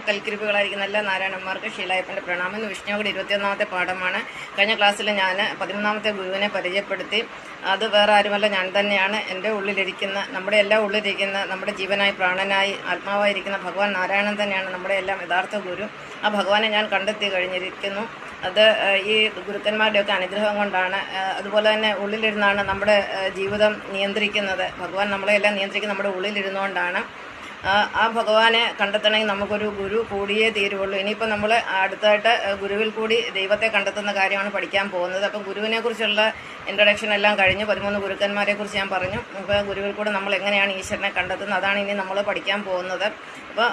കൽക്കിരിപ്പുകളായിരിക്കുന്ന എല്ലാ നാരായണന്മാർക്ക് ഷീലായപ്പൻ്റെ പ്രണാമം. ഇന്ന് വിഷ്ണുവിടെ 21ാമത്തെ പാഠമാണ്. കഴിഞ്ഞ ക്ലാസ്സിൽ ഞാൻ 13ാമത്തെ ഗുരുവിനെ പരിചയപ്പെടുത്തി. അത് വേറെ ആരുമല്ല, ഞാൻ തന്നെയാണ്. എൻ്റെ ഉള്ളിലിരിക്കുന്ന, നമ്മുടെ എല്ലാം ഉള്ളിലിരിക്കുന്ന, നമ്മുടെ ജീവനായി പ്രാണനായി ആത്മാവായിരിക്കുന്ന ഭഗവാൻ നാരായണൻ തന്നെയാണ് നമ്മുടെ എല്ലാം യഥാർത്ഥ ഗുരു. ആ ഭഗവാനെ ഞാൻ കണ്ടെത്തി കഴിഞ്ഞിരിക്കുന്നു. അത് ഈ ഗുരുക്കന്മാരുടെയൊക്കെ അനുഗ്രഹം കൊണ്ടാണ്. അതുപോലെ തന്നെ ഉള്ളിലിരുന്നാണ് നമ്മുടെ ജീവിതം നിയന്ത്രിക്കുന്നത്. ഭഗവാൻ നമ്മളെല്ലാം നിയന്ത്രിക്കുന്നത് നമ്മുടെ ഉള്ളിലിരുന്നുകൊണ്ടാണ്. ആ ഭഗവാനെ കണ്ടെത്തണമെങ്കിൽ നമുക്കൊരു ഗുരു കൂടിയേ തീരുള്ളൂ. ഇനിയിപ്പോൾ നമ്മൾ അടുത്തായിട്ട് ഗുരുവിൽ കൂടി ദൈവത്തെ കണ്ടെത്തുന്ന കാര്യമാണ് പഠിക്കാൻ പോകുന്നത്. അപ്പം ഗുരുവിനെക്കുറിച്ചുള്ള ഇൻട്രഡക്ഷൻ എല്ലാം കഴിഞ്ഞു. 13 ഗുരുക്കന്മാരെക്കുറിച്ച് ഞാൻ പറഞ്ഞു. അപ്പോൾ ഗുരുവിൽ കൂടെ നമ്മൾ എങ്ങനെയാണ് ഈശ്വരനെ കണ്ടെത്തുന്നത്, അതാണ് ഇനി നമ്മൾ പഠിക്കാൻ പോകുന്നത്. അപ്പോൾ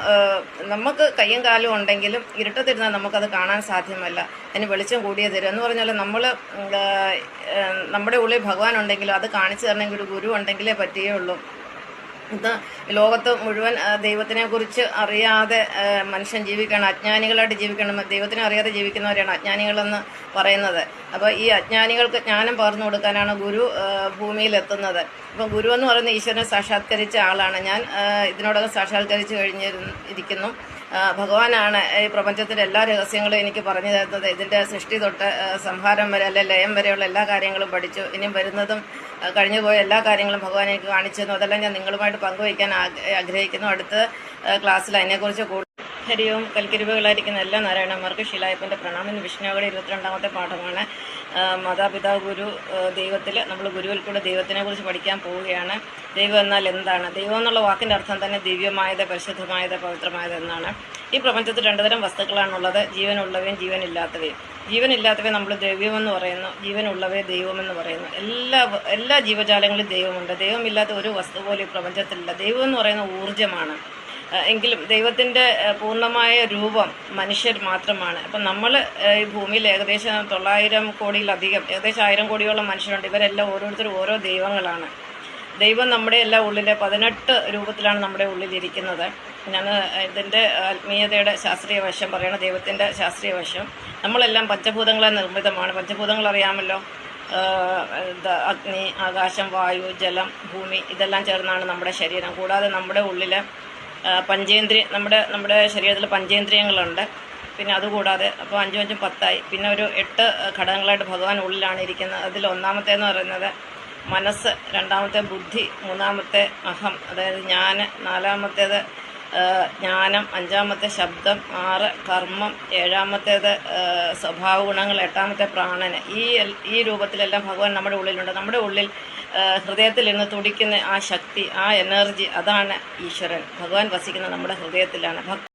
നമുക്ക് കയ്യും കാലും ഉണ്ടെങ്കിലും ഇരുട്ടത്തിരുന്നാൽ നമുക്കത് കാണാൻ സാധ്യമല്ല. അതിന് വെളിച്ചം കൂടിയേ തരും എന്ന് പറഞ്ഞാൽ നമ്മുടെ ഉള്ളിൽ ഭഗവാൻ ഉണ്ടെങ്കിലും അത് കാണിച്ചു തരണമെങ്കിൽ ഒരു ഗുരു ഉണ്ടെങ്കിലേ പറ്റുകയുള്ളൂ. ഇത് ലോകത്ത് മുഴുവൻ ദൈവത്തിനെ കുറിച്ച് അറിയാതെ മനുഷ്യൻ ജീവിക്കണം, അജ്ഞാനികളായിട്ട് ജീവിക്കണം. ദൈവത്തിനെ അറിയാതെ ജീവിക്കുന്നവരെയാണ് അജ്ഞാനികളെന്ന് പറയുന്നത്. അപ്പോൾ ഈ അജ്ഞാനികൾക്ക് ജ്ഞാനം പകർന്നു കൊടുക്കാനാണ് ഗുരു ഭൂമിയിലെത്തുന്നത്. അപ്പം ഗുരു എന്ന് പറയുന്ന ഈശ്വരനെ സാക്ഷാത്കരിച്ച ആളാണ് ഞാൻ. ഇതിനോടകം സാക്ഷാത്കരിച്ച് കഴിഞ്ഞിരിക്കുന്നു. ഭഗവാനാണ് ഈ പ്രപഞ്ചത്തിൻ്റെ എല്ലാ രഹസ്യങ്ങളും എനിക്ക് പറഞ്ഞു തരുന്നത്. ഇതിൻ്റെ സൃഷ്ടി തൊട്ട് സംഹാരം വരെ, അല്ലെ ലയം വരെയുള്ള എല്ലാ കാര്യങ്ങളും പഠിച്ചു. ഇനിയും വരുന്നതും കഴിഞ്ഞു പോയ എല്ലാ കാര്യങ്ങളും ഭഗവാൻ എനിക്ക് കാണിച്ചു തന്നു. അതെല്ലാം ഞാൻ നിങ്ങളുമായിട്ട് പങ്കുവയ്ക്കാൻ ആഗ്രഹിക്കുന്നു. അടുത്ത ക്ലാസ്സിൽ അതിനെക്കുറിച്ച് കൂടുതൽ. ഹരിയും കൽക്കിരിവുകളായിരിക്കുന്ന എല്ലാ നാരായണന്മാർക്ക് ഷീലായപ്പൻ്റെ പ്രണാമം. ഇന്ന് വിഷ്ണുവിടെ 22ാമത്തെ പാഠമാണ്. മാതാപിതാ ഗുരു ദൈവത്തിൽ, നമ്മൾ ഗുരുവിൽ കൂടെ ദൈവത്തിനെ കുറിച്ച് പഠിക്കാൻ പോവുകയാണ്. ദൈവം എന്നാൽ എന്താണ്? ദൈവം എന്നുള്ള വാക്കിൻ്റെ അർത്ഥം തന്നെ ദിവ്യമായത്, പരിശുദ്ധമായത്, പവിത്രമായത് എന്നാണ്. ഈ പ്രപഞ്ചത്തിൽ 2 തരം വസ്തുക്കളാണുള്ളത്: ജീവനുള്ളവയും ജീവനില്ലാത്തവയും. ജീവനില്ലാത്തവയെ നമ്മൾ ദ്രവ്യമെന്ന് പറയുന്നു, ജീവനുള്ളവയെ ദൈവമെന്ന് പറയുന്നു. എല്ലാ ജീവജാലങ്ങളിലും ദൈവമുണ്ട്. ദൈവമില്ലാത്ത ഒരു വസ്തു പോലും ഈ പ്രപഞ്ചത്തിലില്ല. ദൈവം എന്ന് പറയുന്ന ഊർജ്ജമാണ്. എങ്കിലും ദൈവത്തിൻ്റെ പൂർണ്ണമായ രൂപം മനുഷ്യർ മാത്രമാണ്. അപ്പം നമ്മൾ ഈ ഭൂമിയിൽ ഏകദേശം 900 കോടിയിലധികം, ഏകദേശം 1000 കോടിയോളം മനുഷ്യരുണ്ട്. ഇവരെല്ലാം ഓരോരുത്തരും ഓരോ ദൈവങ്ങളാണ്. ദൈവം നമ്മുടെ എല്ലാ ഉള്ളിലെ 18 രൂപത്തിലാണ് നമ്മുടെ ഉള്ളിലിരിക്കുന്നത്. ഞാൻ ഇതിൻ്റെ ആത്മീയതയുടെ ശാസ്ത്രീയ വശം പറയണം, ദൈവത്തിൻ്റെ ശാസ്ത്രീയ വശം. നമ്മളെല്ലാം പഞ്ചഭൂതങ്ങളാൽ നിർമ്മിതമാണ്. പഞ്ചഭൂതങ്ങൾ അറിയാമല്ലോ: അഗ്നി, ആകാശം, വായു, ജലം, ഭൂമി, ഇതെല്ലാം ചേർന്നാണ് നമ്മുടെ ശരീരം. കൂടാതെ നമ്മുടെ ഉള്ളിൽ നമ്മുടെ ശരീരത്തിൽ പഞ്ചേന്ദ്രിയങ്ങളുണ്ട്. പിന്നെ അതുകൂടാതെ അപ്പോൾ 5 5 10ആയി. പിന്നെ ഒരു 8 ഘടകങ്ങളായിട്ട് ഭഗവാൻ ഉള്ളിലാണ് ഇരിക്കുന്നത്. അതിൽ ഒന്നാമത്തേന്ന് പറയുന്നത് മനസ്സ്, രണ്ടാമത്തെ ബുദ്ധി, മൂന്നാമത്തെ അഹം, അതായത് ഞാൻ, നാലാമത്തേത് ജ്ഞാനം, 5ാമത്തെ ശബ്ദം, 6 കർമ്മം, 7ാമത്തേത് സ്വഭാവ ഗുണങ്ങൾ, 8ാമത്തെ പ്രാണന്. ഈ രൂപത്തിലെല്ലാം ഭഗവാൻ നമ്മുടെ ഉള്ളിലുണ്ട്. നമ്മുടെ ഉള്ളിൽ ഹൃദയത്തിൽ നിന്ന് തുടിക്കുന്ന ആ ശക്തി, ആ എനർജി, അതാണ് ഈശ്വരൻ. ഭഗവാൻ വസിക്കുന്നത് നമ്മുടെ ഹൃദയത്തിലാണ്.